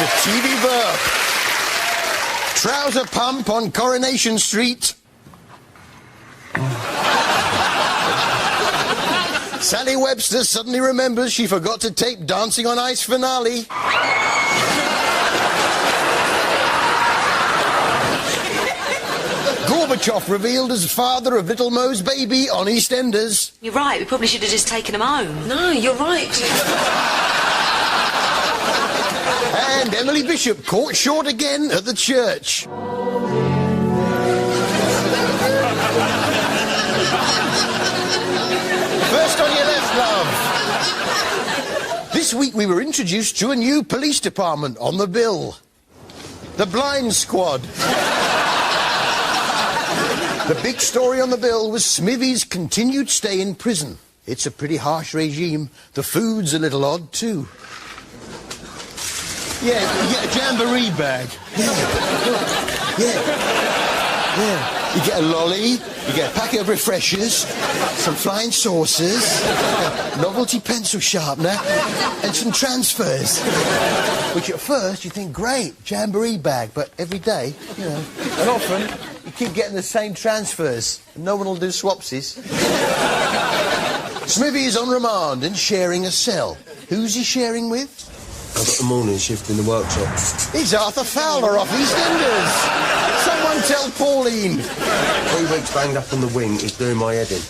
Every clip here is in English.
to TV Burp. Trouser pump on Coronation Street. Sally Webster suddenly remembers she forgot to tape Dancing on Ice finale. Gorbachev revealed as father of Little Mo's baby on EastEnders. You're right, we probably should have just taken him home. No, you're right. And Emily Bishop caught short again at the church. First on your left, love. This week we were introduced to a new police department on the bill. The Blind Squad. The big story on the bill was Smithy's continued stay in prison. It's a pretty harsh regime. The food's a little odd, too. Yeah, you get a jamboree bag. Yeah. You get a lolly, you get a packet of refreshers, some flying saucers, a novelty pencil sharpener, and some transfers. Which at first you think, great, jamboree bag, but every day, you know, and often you keep getting the same transfers, and no one will do swapsies. Smithy is on remand and sharing a cell. Who's he sharing with? I've got the morning shift in the workshop. It's Arthur Fowler off EastEnders. Someone tell Pauline. 3 weeks banged up on the wing is doing my head in.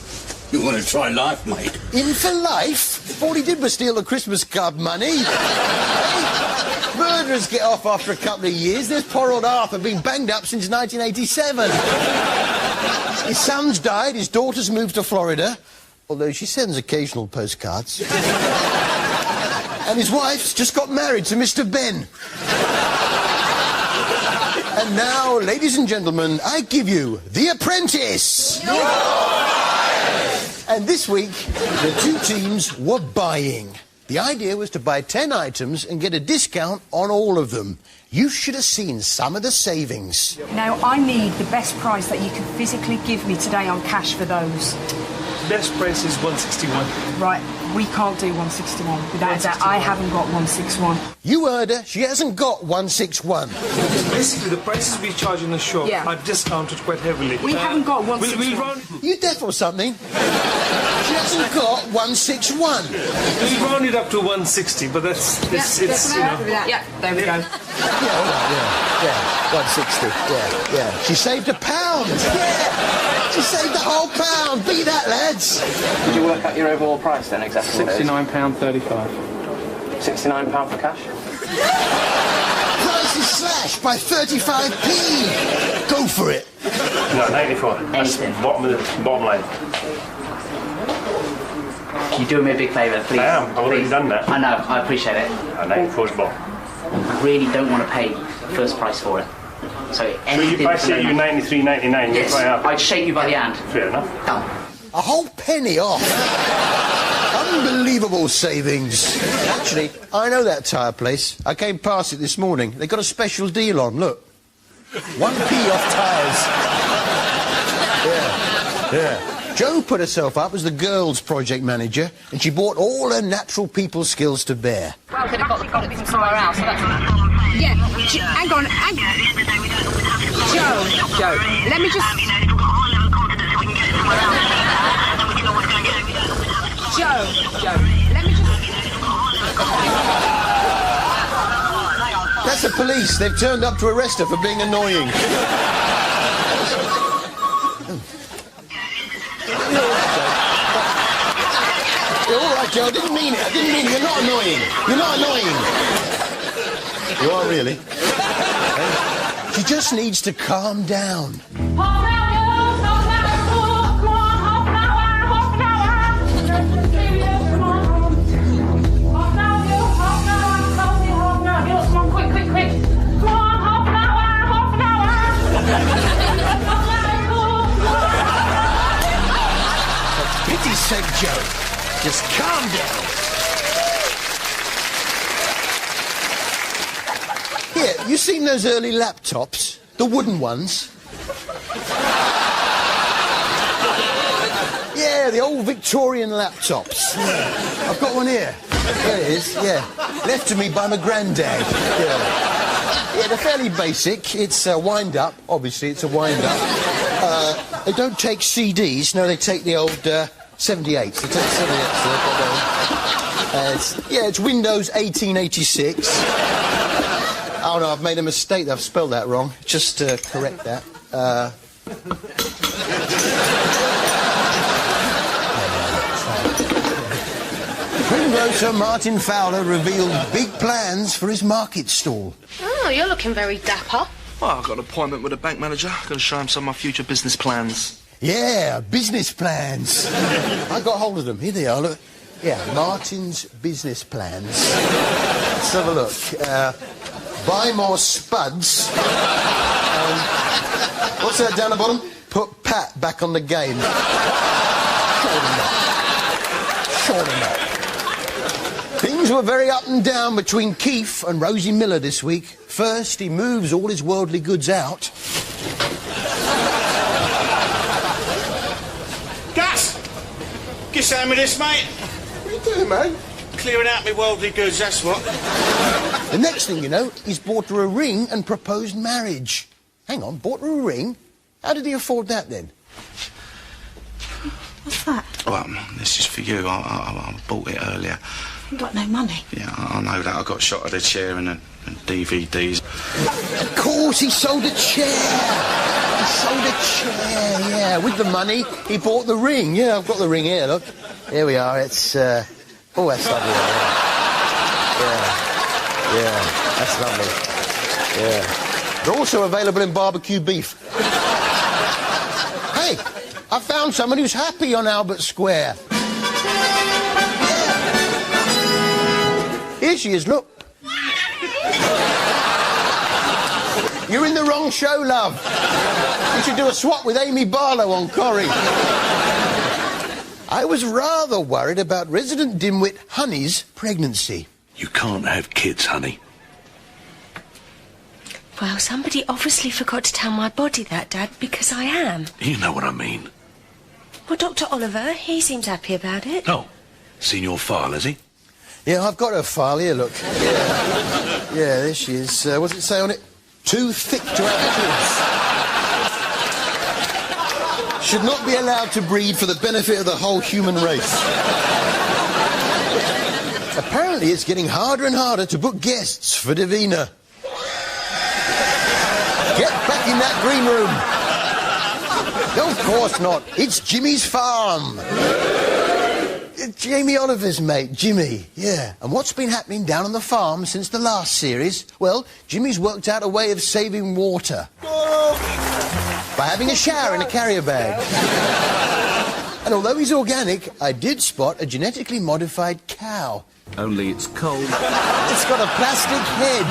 You want to try life, mate? In for life? All he did was steal the Christmas card money. Hey, murderers get off after a couple of years. There's poor old Arthur been banged up since 1987. His son's died, his daughter's moved to Florida, although she sends occasional postcards. And his wife's just got married to Mr. Ben. And now, ladies and gentlemen, I give you The Apprentice. And this week, the two teams were buying. The idea was to buy 10 items and get a discount on all of them. You should have seen some of the savings. Now, I need the best price that you can physically give me today on cash for those. Best price is 161. Right, we can't do 161. Without that, I haven't got 161. You heard her. She hasn't got 161. Basically, the prices we charge in the shop are discounted quite heavily. We haven't got 161. You deaf or something? She hasn't got 161. We round it up to 160, but that's you know. Yeah, there we go. Yeah, 160. Yeah. She saved £1. Yeah, she saved the whole £1. Beat that, lads. Did you work out your overall price then, exactly? £69.35. £69 for cash? Price is slashed by 35p. Go for it. No, 94. That's the bottom line. You're doing me a big favour, please. I am. I've already done that. I know. I appreciate it. 94's bottom. I really don't want to pay first price for it. So you price it, you 93.99. Yes. I'd shake you by the hand. Fair enough. Done. A whole penny off. Unbelievable savings. Actually, I know that tyre place. I came past it this morning. They got a special deal on. Look, 1p off tyres. Yeah. Jo put herself up as the girls' project manager, and she brought all her natural people skills to bear. Well, could have got it from somewhere else. So that's... Yeah, hang on. Jo, let me just... Jo, let me just... That's the police. They've turned up to arrest her for being annoying. You're all right, Jo. I didn't mean it. You're not annoying. You are really. She just needs to calm down. For pity's sake, Jo, just calm down. Here, you seen those early laptops? The wooden ones? Yeah, the old Victorian laptops. I've got one here. There it is, yeah. Left to me by my granddad. Yeah, they're fairly basic. It's a wind-up, obviously, it's a wind-up. They don't take CDs, no, they take the old 78s. They take 78s. It's Windows 1886. Oh, no, I've made a mistake. I've spelled that wrong. Just correct that. Greengrocer Martin Fowler revealed big plans for his market stall. Oh, you're looking very dapper. Well, I've got an appointment with a bank manager. I'm going to show him some of my future business plans. Yeah, business plans. I got hold of them. Here they are, look. Yeah, Martin's business plans. Let's have a look. Buy more spuds. What's that down the bottom? Put Pat back on the game. Surely not. Things were very up and down between Keith and Rosie Miller this week. First, he moves all his worldly goods out. Gus! Get some of this, mate. What are you doing, man? Clearing out my worldly goods, that's what. The next thing you know, he's bought her a ring and proposed marriage. Hang on, bought her a ring? How did he afford that, then? What's that? Well, this is for you. I bought it earlier. You've got no money. Yeah, I know that. I got shot at a chair and DVDs. Of course, he sold a chair. He sold a chair, yeah. With the money, he bought the ring. Yeah, I've got the ring here, look. Here we are. It's, oh, that's lovely. Yeah, that's lovely. Yeah. They're also available in barbecue beef. Hey, I found someone who's happy on Albert Square. Here she is, look. You're in the wrong show, love. You should do a swap with Amy Barlow on Corrie. I was rather worried about resident dimwit Honey's pregnancy. You can't have kids, honey. Well, somebody obviously forgot to tell my body that, Dad, because I am. You know what I mean. Well, Dr. Oliver, he seems happy about it. Oh, seen your file, has he? Yeah, I've got her file here, look. Yeah, there she is. What's it say on it? Too thick to have kids. Should not be allowed to breed for the benefit of the whole human race. Apparently, it's getting harder and harder to book guests for Davina. Get back in that green room. No, of course not. It's Jimmy's farm. It's Jamie Oliver's mate, Jimmy, yeah. And what's been happening down on the farm since the last series? Well, Jimmy's worked out a way of saving water. By having a shower in a carrier bag. And although he's organic, I did spot a genetically modified cow. Only it's cold. It's got a plastic head.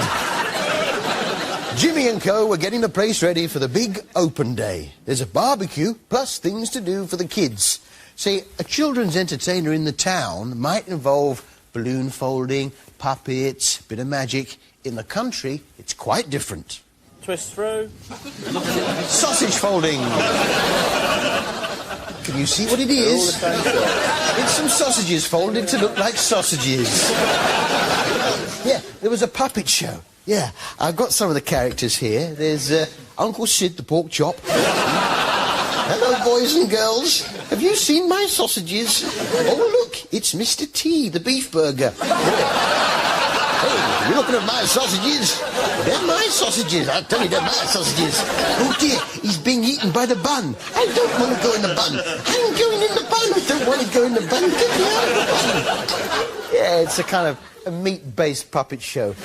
Jimmy and Co. were getting the place ready for the big open day. There's a barbecue, plus things to do for the kids. See, a children's entertainer in the town might involve balloon folding, puppets, bit of magic. In the country, it's quite different. Twist through. Sausage folding. Can you see what it is? It's some sausages folded to look like sausages. Yeah, there was a puppet show. Yeah, I've got some of the characters here. There's Uncle Sid the pork chop. Hello, boys and girls. Have you seen my sausages? Oh, look, it's Mr. T, the beef burger. Hey, you're looking at my sausages? They're my sausages. I'll tell you, they're my sausages. Oh, dear, he's being eaten by the bun. I don't want to go in the bun. I'm going in the bun. I don't want to go in the bun. Get me out of the bun. Yeah, it's a kind of a meat-based puppet show.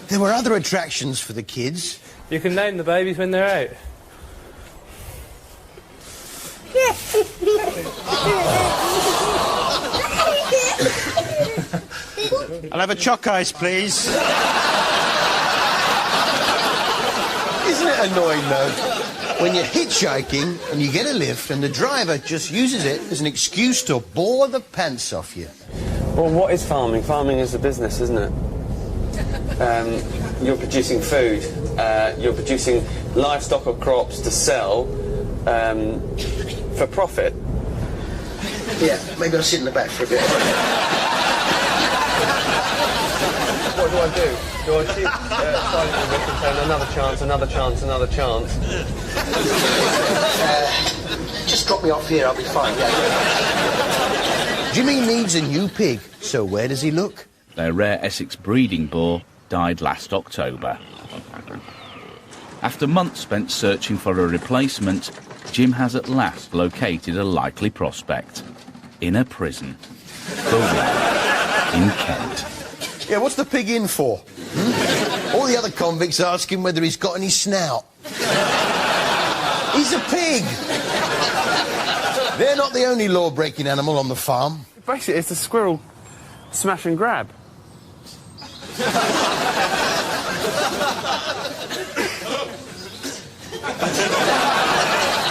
There were other attractions for the kids. You can name the babies when they're out. I'll have a choc ice, please. Isn't it annoying, though, when you're hitchhiking and you get a lift and the driver just uses it as an excuse to bore the pants off you? Well, what is farming? Farming is a business, isn't it? You're producing food. You're producing livestock or crops to sell for profit. Yeah, maybe I'll sit in the back for a bit. What do I do? Do I sit silently with and say another chance, another chance, another chance? Just drop me off here, I'll be fine, yeah. Jimmy needs a new pig, so where does he look? Their rare Essex breeding boar died last October. After months spent searching for a replacement, Jim has at last located a likely prospect. In a prison. For one. In Kent. Yeah, what's the pig in for? All the other convicts ask him whether he's got any snout. He's a pig! They're not the only law-breaking animal on the farm. Basically, it's a squirrel smash and grab.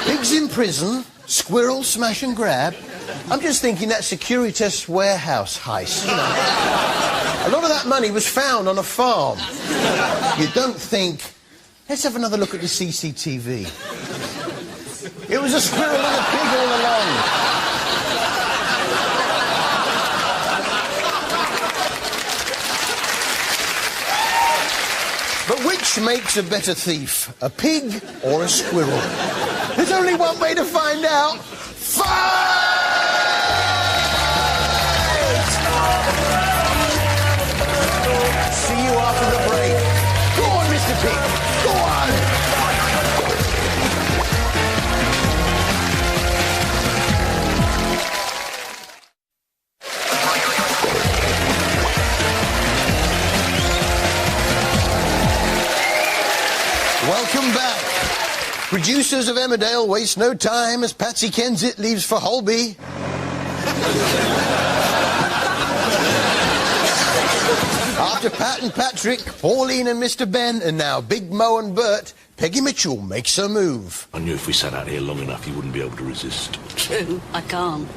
Pigs in prison, squirrel smash and grab. I'm just thinking that Securitas warehouse heist, you know. A lot of that money was found on a farm. You don't think... Let's have another look at the CCTV. It was a squirrel and a pig all along. But which makes a better thief, a pig or a squirrel? There's only one way to find out. Fight! See you after the break. Go on, Mr. Pig. Go on. Welcome back. Producers of Emmerdale waste no time as Patsy Kensit leaves for Holby. After Pat and Patrick, Pauline and Mr. Ben, and now Big Mo and Bert, Peggy Mitchell makes her move. I knew if we sat out here long enough, you wouldn't be able to resist. True, I can't.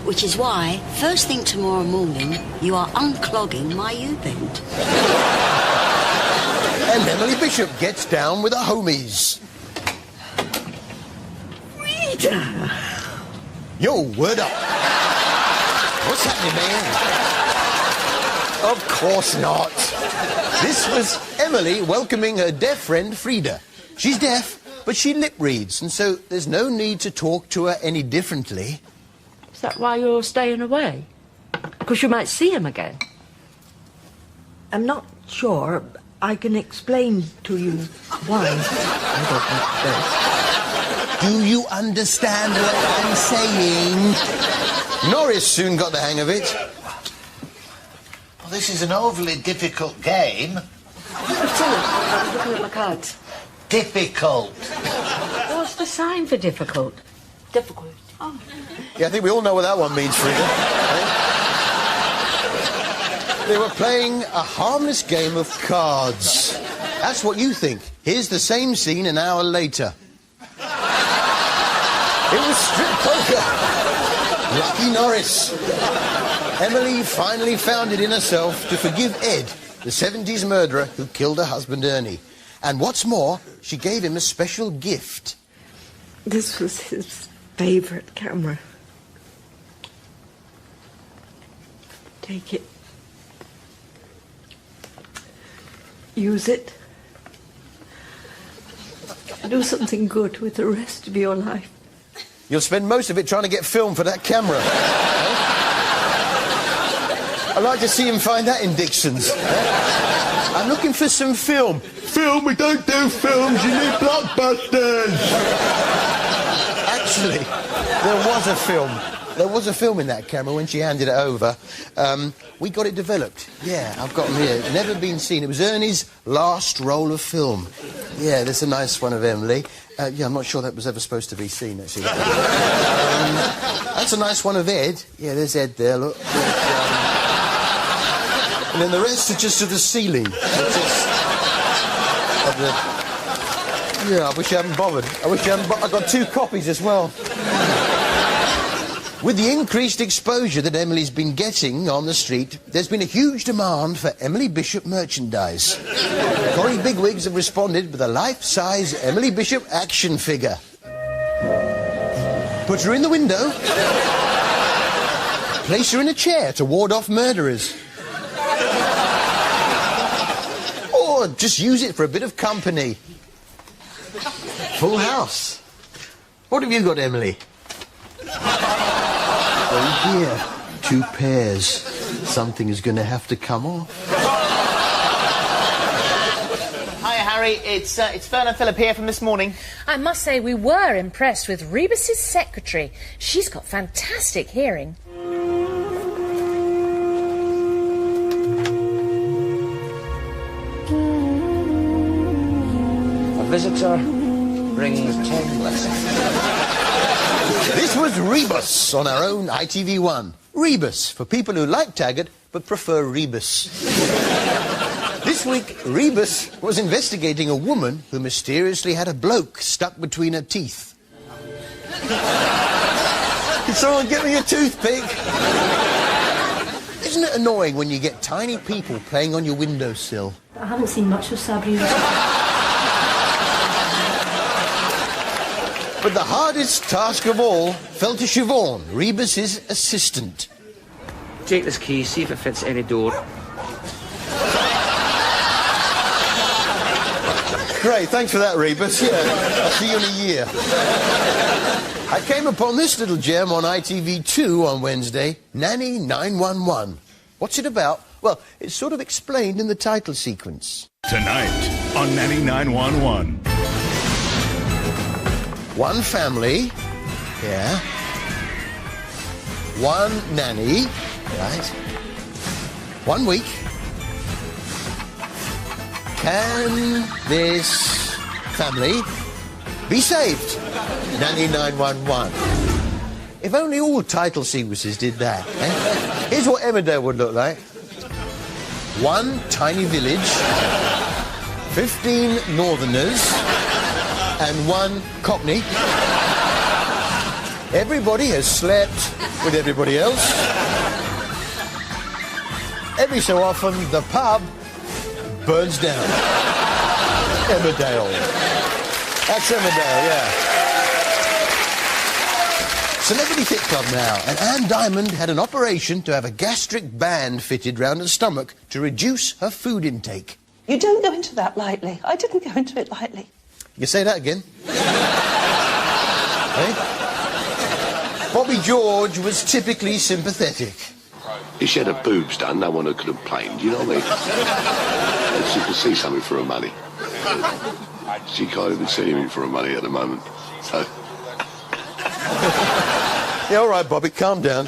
Which is why, first thing tomorrow morning, you are unclogging my U-bend. And Emily Bishop gets down with her homies. Rita! Yo, word up. What's happening, man? Of course not. This was Emily welcoming her deaf friend Frida. She's deaf, but she lip reads, and so there's no need to talk to her any differently. Is that why you're staying away? Because you might see him again. I'm not sure. I can explain to you why I don't Do you understand what I'm saying? Norris soon got the hang of it. Well, this is an overly difficult game. What's it? I was looking at my cards. Difficult. What's the sign for difficult? Difficult. Oh. Yeah, I think we all know what that one means, Frida. They were playing a harmless game of cards. That's what you think. Here's the same scene an hour later. It was strip poker. Lucky Norris. Emily finally found it in herself to forgive Ed, the 70s murderer who killed her husband Ernie. And what's more, she gave him a special gift. This was his favourite camera. Take it. Use it. Do something good with the rest of your life. You'll spend most of it trying to get film for that camera. I'd like to see him find that in Dixon's. I'm looking for some film. Film? We don't do films. You need blockbusters. Actually, there was a film. There was a film in that camera when she handed it over. We got it developed. Yeah, I've got them here. Never been seen. It was Ernie's last roll of film. Yeah, there's a nice one of Emily. Yeah, I'm not sure that was ever supposed to be seen, actually. That's a nice one of Ed. Yeah, there's Ed there, look. And then the rest are just of the ceiling. Yeah, I wish I hadn't bothered. I got 2 copies as well. With the increased exposure that Emily's been getting on the street, there's been a huge demand for Emily Bishop merchandise. Tory bigwigs have responded with a life-size Emily Bishop action figure. Put her in the window. Place her in a chair to ward off murderers. Or just use it for a bit of company. Full house. What have you got, Emily? Oh dear, 2 pairs. Something is going to have to come off. Hi, Harry. It's Fern and Philip here from this morning. I must say we were impressed with Rebus's secretary. She's got fantastic hearing. A visitor brings 10 blessings. This was Rebus on our own ITV1. Rebus, for people who like Taggart but prefer Rebus. This week, Rebus was investigating a woman who mysteriously had a bloke stuck between her teeth. Can someone get me a toothpick? Isn't it annoying when you get tiny people playing on your windowsill? I haven't seen much of Sabrina. But the hardest task of all fell to Siobhan, Rebus's assistant. Take this key, see if it fits any door. Great, thanks for that, Rebus. Yeah, I'll see you in a year. I came upon this little gem on ITV2 on Wednesday, Nanny 911. What's it about? Well, it's sort of explained in the title sequence. Tonight on Nanny 911. One family, yeah. One nanny, right. 1 week. Can this family be saved? Nanny 911. If only all title sequences did that. Eh? Here's what Emmerdale would look like. One tiny village, 15 northerners, and 1 Cockney. Everybody has slept with everybody else. Every so often, the pub burns down. Emmerdale. That's Emmerdale, yeah. Celebrity Fit Club now. And Anne Diamond had an operation to have a gastric band fitted round her stomach to reduce her food intake. You don't go into that lightly. I didn't go into it lightly. You say that again? Eh? Bobby George was typically sympathetic. If she had her boobs done, no one could have complained, you know what I mean? She could see something for her money. She can't even see anything for her money at the moment, so... Yeah, all right, Bobby, calm down.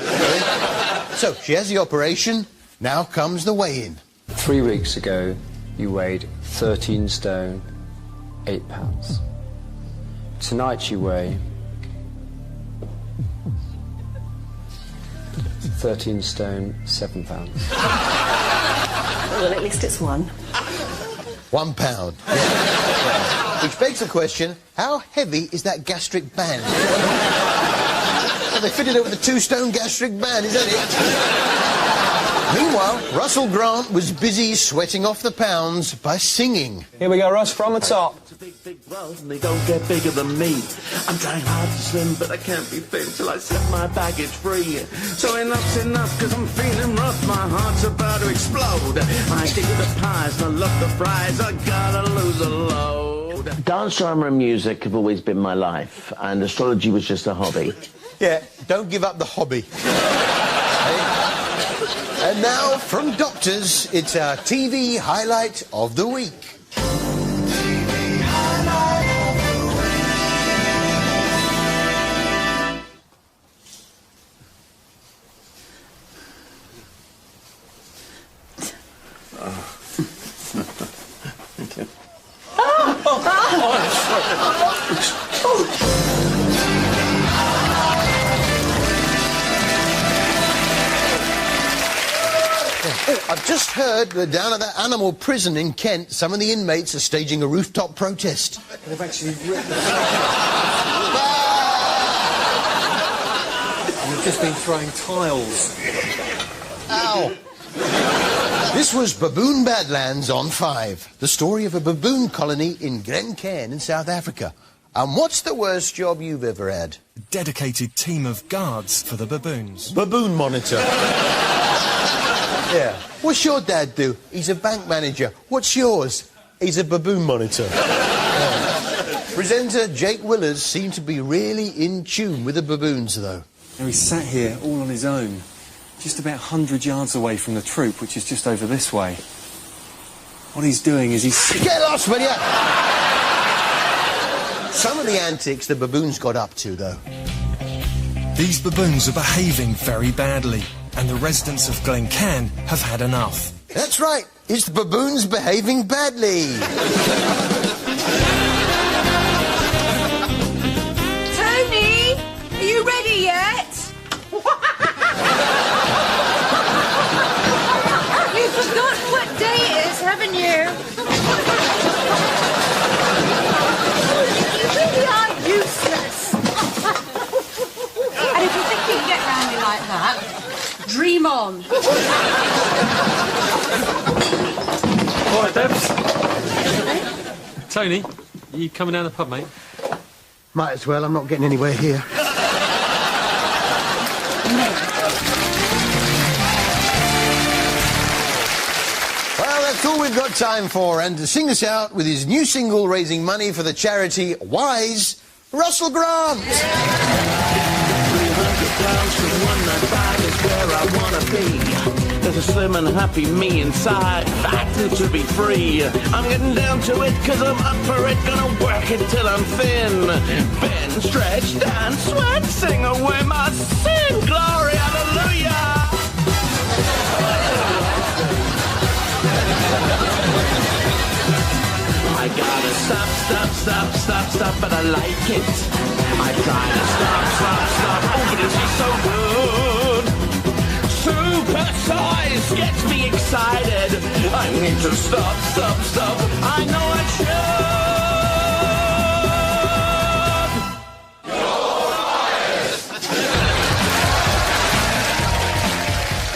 So, she has the operation. Now comes the weigh-in. 3 weeks ago, you weighed 13 stone, 8 pounds. Tonight you weigh 13 stone, 7 pounds. Well, at least it's 1. 1 pound. Yeah. Yeah. Which begs the question, how heavy is that gastric band? Well, they fitted it with a 2-stone gastric band, is that it? Meanwhile, Russell Grant was busy sweating off the pounds by singing. Here we go, Russ, from the top. It's a big, big world, and they don't get bigger than me. I'm trying hard to swim, but I can't be thin till I set my baggage free. So enough's enough, cause I'm feeling rough. My heart's about to explode. I dig the pies, and I love the fries. I gotta lose a load. Dance, drama and music have always been my life, and astrology was just a hobby. Yeah, don't give up the hobby. And now, from Doctors, it's our TV highlight of the week. I've just heard that down at that animal prison in Kent, some of the inmates are staging a rooftop protest. They've actually written... You've just been throwing tiles. Ow! This was Baboon Badlands on 5, the story of a baboon colony in Glen Cairn in South Africa. And what's the worst job you've ever had? A dedicated team of guards for the baboons. Baboon monitor. Yeah. What's your dad do? He's a bank manager. What's yours? He's a baboon monitor. Presenter Jake Willers seemed to be really in tune with the baboons, though. Now, he sat here all on his own, just about 100 yards away from the troop, which is just over this way. What he's doing is he's... Get lost, will ya? Some of the antics the baboons got up to, though. These baboons are behaving very badly, and the residents of Glencairn have had enough. That's right. It's the baboons behaving badly. Tony, are you ready yet? You've forgotten what day it is, haven't you? You really are useless. And if you think you can get round me like that, dream on. All right, Debs. Tony, you coming down the pub, mate? Might as well. I'm not getting anywhere here. Well, that's all we've got time for. And to sing us out with his new single raising money for the charity Wise, Russell Grant. Where I wanna be. There's a slim and happy me inside, fighting to be free. I'm getting down to it cause I'm up for it, gonna work it till I'm thin. Bend, stretch, dance, sweat, sing away my sin. Glory, hallelujah. I gotta stop, but I like it. I try to stop, oh, but it's just so good. Super size gets me excited. I need to stop. I know I should.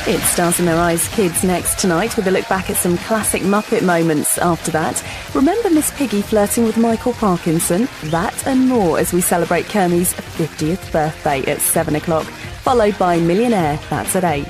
It's Stars in Their Eyes Kids next tonight with a look back at some classic Muppet moments after that. Remember Miss Piggy flirting with Michael Parkinson? That and more as we celebrate Kermie's 50th birthday at 7 o'clock, followed by Millionaire, that's at 8.